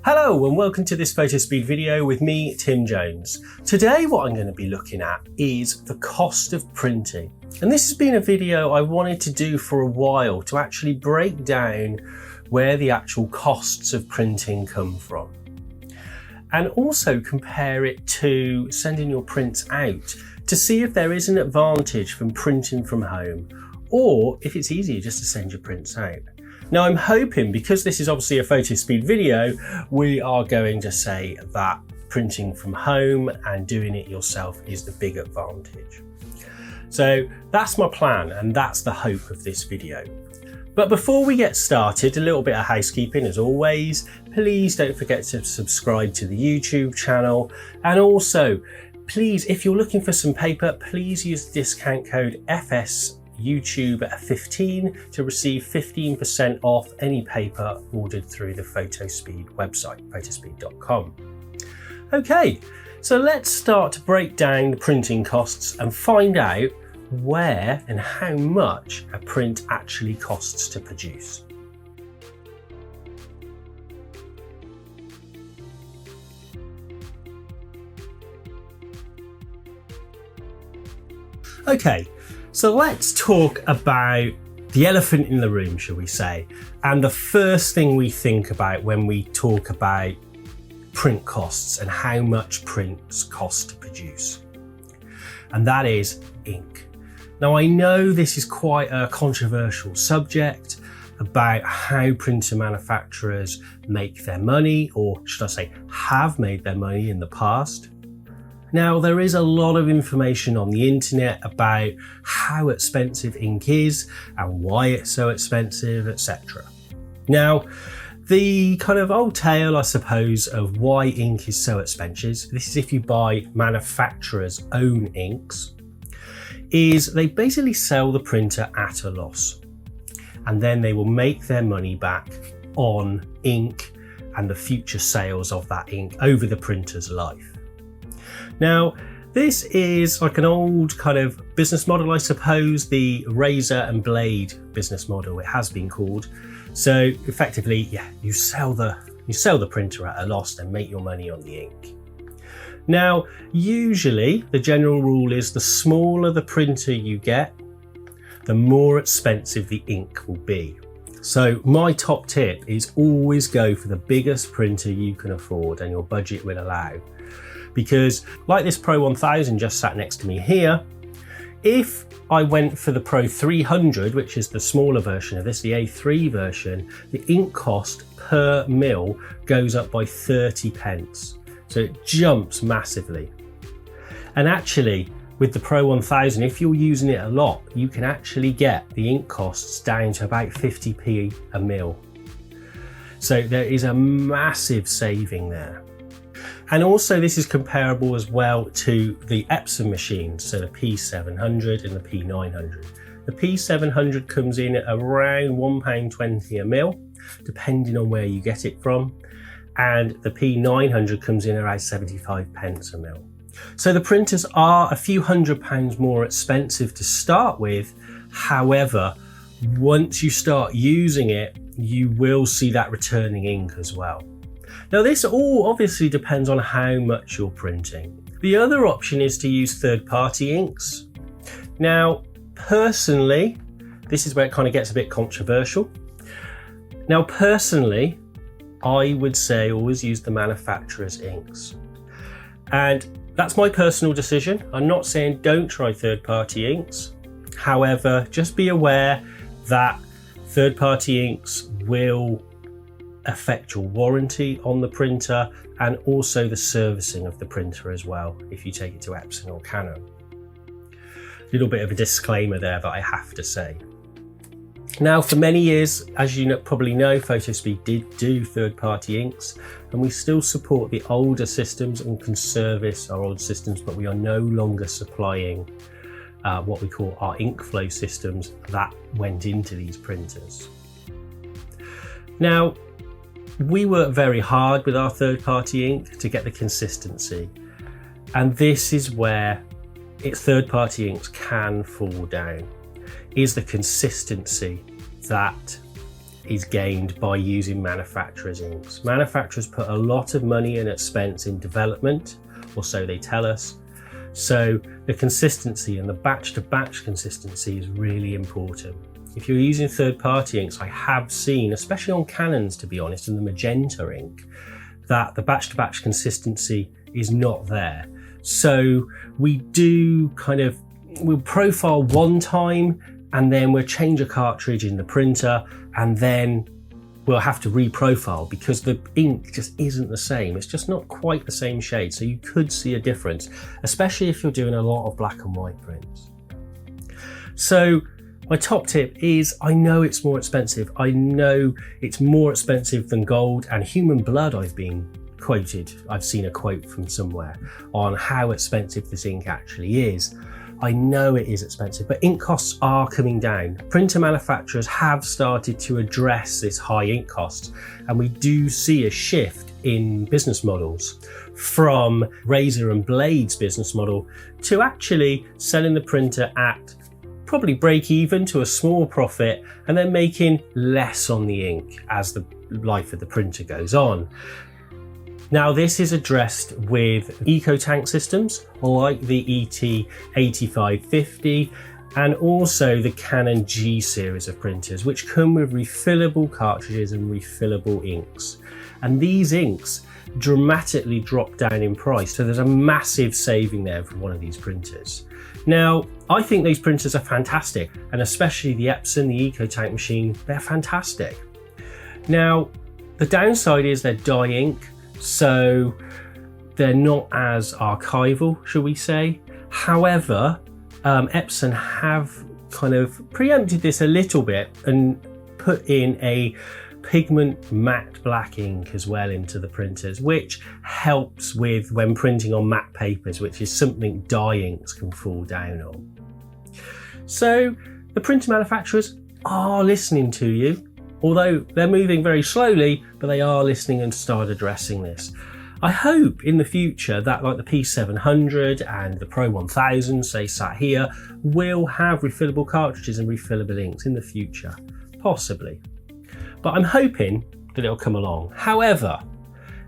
Hello and welcome to this Fotospeed video with me, Tim Jones. Today what I'm going to be looking at is the cost of printing. And this has been a video I wanted to do for a while to actually break down where the actual costs of printing come from. And also compare it to sending your prints out to see if there is an advantage from printing from home or if it's easier just to send your prints out. Now I'm hoping, because this is obviously a Fotospeed video, we are going to say that printing from home and doing it yourself is the big advantage. So that's my plan and that's the hope of this video. But before we get started, a little bit of housekeeping as always. Please don't forget to subscribe to the YouTube channel, and also please, if you're looking for some paper, please use the discount code FSYouTube15 to receive 15% off any paper ordered through the Fotospeed website, photospeed.com. Okay, so let's start to break down the printing costs and find out where and how much a print actually costs to produce. Okay, so let's talk about the elephant in the room, shall we say, and the first thing we think about when we talk about print costs and how much prints cost to produce. And that is ink. Now I know this is quite a controversial subject about how printer manufacturers make their money, or should I say have made their money in the past. Now there is a lot of information on the internet about how expensive ink is and why it's so expensive, etc. Now the kind of old tale, I suppose, of why ink is so expensive, this is if you buy manufacturers' own inks, is they basically sell the printer at a loss and then they will make their money back on ink and the future sales of that ink over the printer's life. Now, this is like an old kind of business model, I suppose, the razor and blade business model, it has been called. So effectively, yeah, you sell the printer at a loss and make your money on the ink. Now, usually the general rule is the smaller the printer you get, the more expensive the ink will be. So my top tip is always go for the biggest printer you can afford and your budget will allow. Because like this Pro 1000 just sat next to me here, if I went for the Pro 300, which is the smaller version of this, the A3 version, the ink cost per mil goes up by 30 pence. So it jumps massively. And actually with the Pro 1000, if you're using it a lot, you can actually get the ink costs down to about 50p a mil. So there is a massive saving there. And also this is comparable as well to the Epson machines, so the P700 and the P900. The P700 comes in at around £1.20 a mil, depending on where you get it from, and the P900 comes in around 75 pence a mil. So the printers are a few £100 more expensive to start with. However, once you start using it, you will see that returning ink as well. Now this all obviously depends on how much you're printing. The other option is to use third-party inks. Now personally, this is where it kind of gets a bit controversial. Now personally, I would say always use the manufacturer's inks. And that's my personal decision. I'm not saying don't try third-party inks. However, just be aware that third-party inks will affect your warranty on the printer and also the servicing of the printer as well if you take it to Epson or Canon. A little bit of a disclaimer there that I have to say. Now for many years, as you probably know, Fotospeed did do third-party inks and we still support the older systems and can service our old systems, but we are no longer supplying what we call our ink flow systems that went into these printers. Now, we work very hard with our third-party ink to get the consistency, and this is where third-party inks can fall down, is the consistency that is gained by using manufacturers' inks. Manufacturers put a lot of money and expense in development, or so they tell us. So the consistency and the batch-to-batch consistency is really important. If you're using third-party inks, I have seen, especially on Canons to be honest, and the magenta ink, that the batch-to-batch consistency is not there. So we do we'll profile one time and then we'll change a cartridge in the printer and then we'll have to reprofile because the ink just isn't the same. It's just not quite the same shade. So you could see a difference, especially if you're doing a lot of black and white prints. So my top tip is, I know it's more expensive. I know it's more expensive than gold and human blood. I've seen a quote from somewhere on how expensive this ink actually is. I know it is expensive, but ink costs are coming down. Printer manufacturers have started to address this high ink cost, and we do see a shift in business models from razor and blades business model to actually selling the printer at probably break even to a small profit and then making less on the ink as the life of the printer goes on. Now this is addressed with Ecotank systems like the ET8550 and also the Canon G series of printers, which come with refillable cartridges and refillable inks. And these inks dramatically drop down in price, so there's a massive saving there for one of these printers. Now, I think these printers are fantastic, and especially the Epson, the Ecotank machine, they're fantastic. Now, the downside is they're dye ink, so they're not as archival, shall we say. However, Epson have kind of preempted this a little bit and put in a pigment matte black ink as well into the printers, which helps with when printing on matte papers, which is something dye inks can fall down on. So the printer manufacturers are listening to you, although they're moving very slowly, but they are listening and start addressing this. I hope in the future that like the P700 and the Pro 1000, say sat here, will have refillable cartridges and refillable inks in the future, possibly. But I'm hoping that it'll come along. However,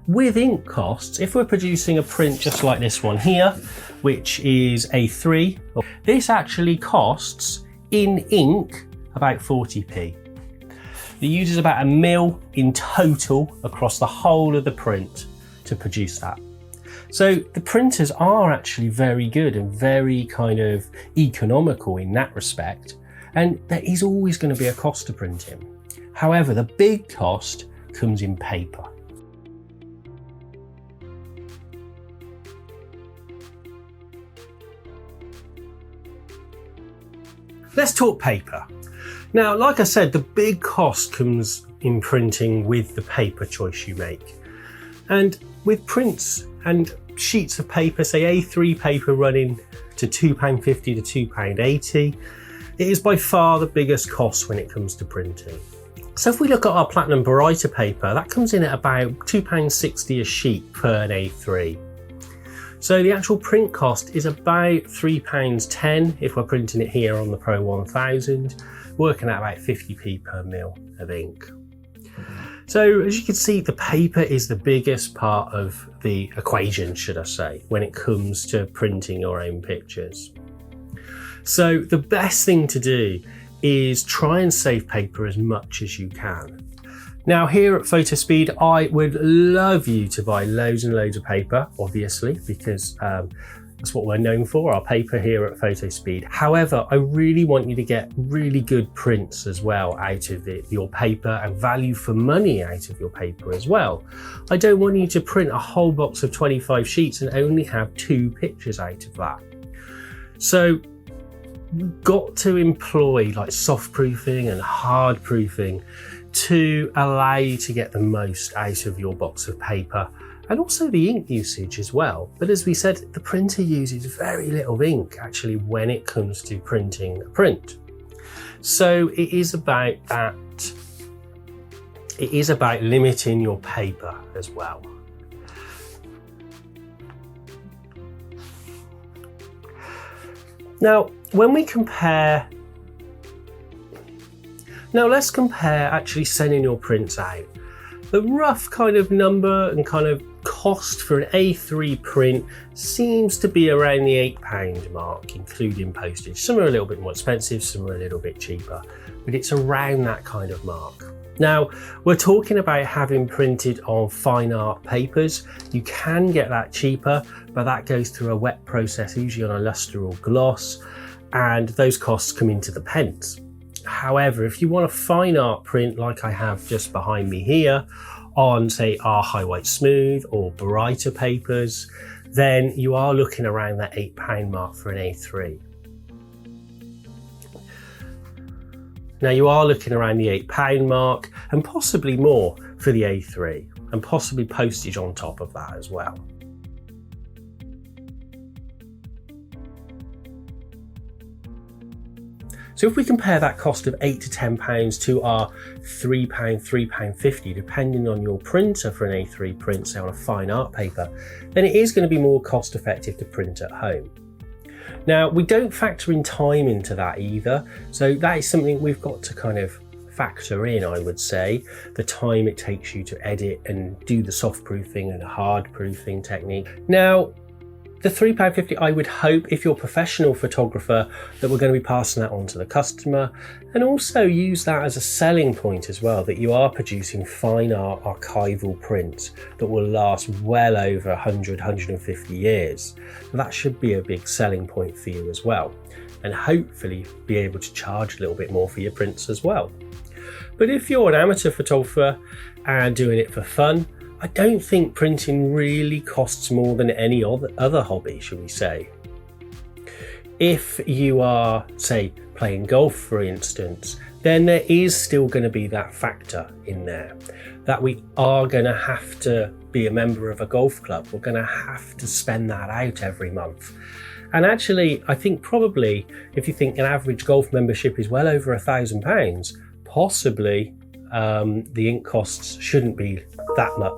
with ink costs, if we're producing a print just like this one here, which is A3, this actually costs in ink about 40p. It uses about 1 mil in total across the whole of the print to produce that. So the printers are actually very good and very kind of economical in that respect. And there is always going to be a cost to printing. However, the big cost comes in paper. Let's talk paper. Now, like I said, the big cost comes in printing with the paper choice you make. And with prints and sheets of paper, say A3 paper running to £2.50 to £2.80, it is by far the biggest cost when it comes to printing. So if we look at our Platinum Baryta paper, that comes in at about £2.60 a sheet per an A3. So the actual print cost is about £3.10 if we're printing it here on the Pro 1000, working at about 50p per mil of ink. So as you can see, the paper is the biggest part of the equation, should I say, when it comes to printing your own pictures. So the best thing to do is try and save paper as much as you can. Now here at Fotospeed, I would love you to buy loads and loads of paper, obviously, because that's what we're known for, our paper here at Fotospeed. However, I really want you to get really good prints as well out of your paper and value for money out of your paper as well. I don't want you to print a whole box of 25 sheets and only have 2 pictures out of that. So you've got to employ like soft proofing and hard proofing to allow you to get the most out of your box of paper, and also the ink usage as well. But as we said, the printer uses very little ink actually when it comes to printing a print. So it is about that. It is about limiting your paper as well. Now, when we compare Now let's compare actually sending your prints out. The rough kind of number and kind of cost for an A3 print seems to be around the £8 mark, including postage. Some are a little bit more expensive, some are a little bit cheaper, but it's around that kind of mark. Now, we're talking about having printed on fine art papers. You can get that cheaper, but that goes through a wet process, usually on a luster or gloss, and those costs come into the pence. However, if you want a fine art print like I have just behind me here on, say, our high white smooth or brighter papers, then you are looking around that £8 mark for an A3. Now you are looking around the £8 mark and possibly more for the A3, and possibly postage on top of that as well. So if we compare that cost of £8 to £10 to our £3, £3.50, depending on your printer for an A3 print, say on a fine art paper, then it is going to be more cost effective to print at home. Now, we don't factor in time into that either, so that is something we've got to kind of factor in, I would say, the time it takes you to edit and do the soft proofing and hard proofing technique. Now, the £3.50, I would hope, if you're a professional photographer, that we're going to be passing that on to the customer, and also use that as a selling point as well, that you are producing fine art archival prints that will last well over 100, 150 years. That should be a big selling point for you as well, and hopefully be able to charge a little bit more for your prints as well. But if you're an amateur photographer and doing it for fun, I don't think printing really costs more than any other hobby, shall we say. If you are, say, playing golf, for instance, then there is still going to be that factor in there, that we are going to have to be a member of a golf club. We're going to have to spend that out every month. And actually, I think probably if you think an average golf membership is well over £1,000, possibly the ink costs shouldn't be that much.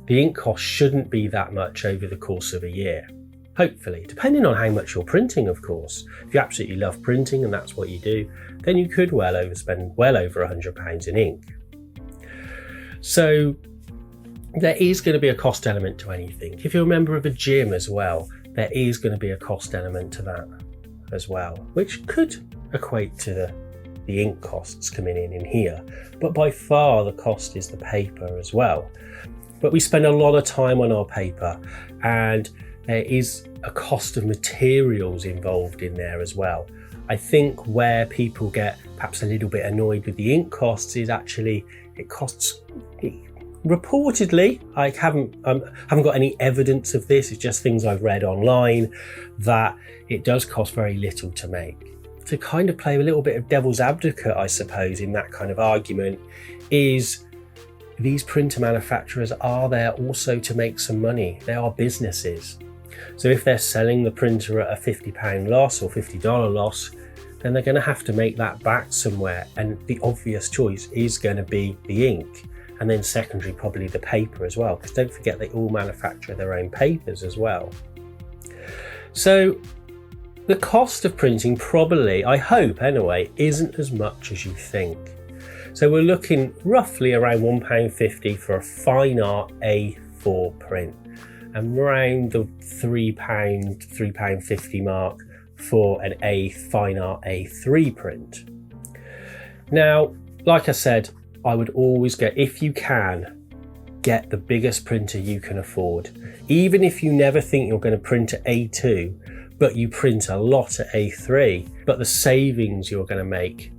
The ink cost shouldn't be that much over the course of a year. Hopefully, depending on how much you're printing, of course. If you absolutely love printing and that's what you do, then you could spend well over £100 in ink. So there is going to be a cost element to anything. If you're a member of a gym as well, there is going to be a cost element to that as well, which could equate to the ink costs coming in here. But by far the cost is the paper as well. But we spend a lot of time on our paper, and there is a cost of materials involved in there as well. I think where people get perhaps a little bit annoyed with the ink costs is actually it costs, reportedly, I haven't got any evidence of this, it's just things I've read online, that it does cost very little to make. To kind of play a little bit of devil's advocate, I suppose, in that kind of argument, is these printer manufacturers are there also to make some money. They are businesses. So if they're selling the printer at a £50 loss or $50 loss, then they're going to have to make that back somewhere. And the obvious choice is going to be the ink. And then secondary, probably the paper as well, because don't forget they all manufacture their own papers as well. So the cost of printing probably, I hope anyway, isn't as much as you think. So we're looking roughly around £1.50 for a fine art A4 print, and around the £3, £3.50 mark for an fine art A3 print. Now, like I said, I would always if you can, get the biggest printer you can afford. Even if you never think you're going to print at A2, but you print a lot at A3, but the savings you're going to make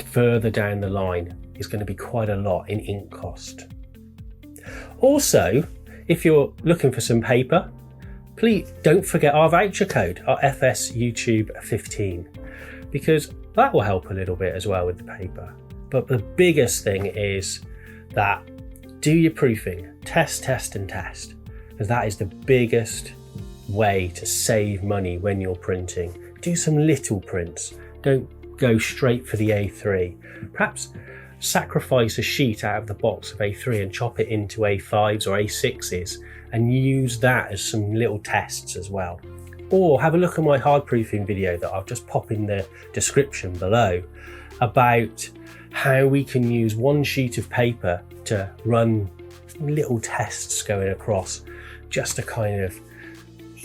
further down the line is going to be quite a lot in ink cost. Also, if you're looking for some paper, please don't forget our voucher code, our FS YouTube 15, because that will help a little bit as well with the paper. But the biggest thing is that do your proofing, test, and test, because that is the biggest way to save money when you're printing. Do some little prints, don't go straight for the A3. Perhaps sacrifice a sheet out of the box of A3 and chop it into A5s or A6s and use that as some little tests as well. Or have a look at my hard proofing video that I'll just pop in the description below, about how we can use one sheet of paper to run little tests going across, just to kind of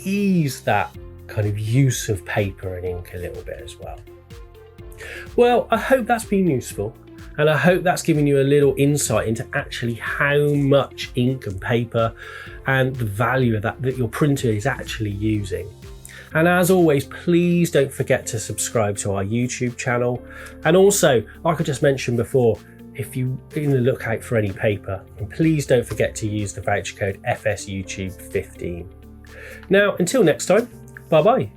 ease that kind of use of paper and ink a little bit as well. Well, I hope that's been useful, and I hope that's given you a little insight into actually how much ink and paper and the value of that your printer is actually using. And as always, please don't forget to subscribe to our YouTube channel. And also, like I just mentioned before, if you're in the lookout for any paper, and please don't forget to use the voucher code FSYouTube15. Now, until next time, bye bye.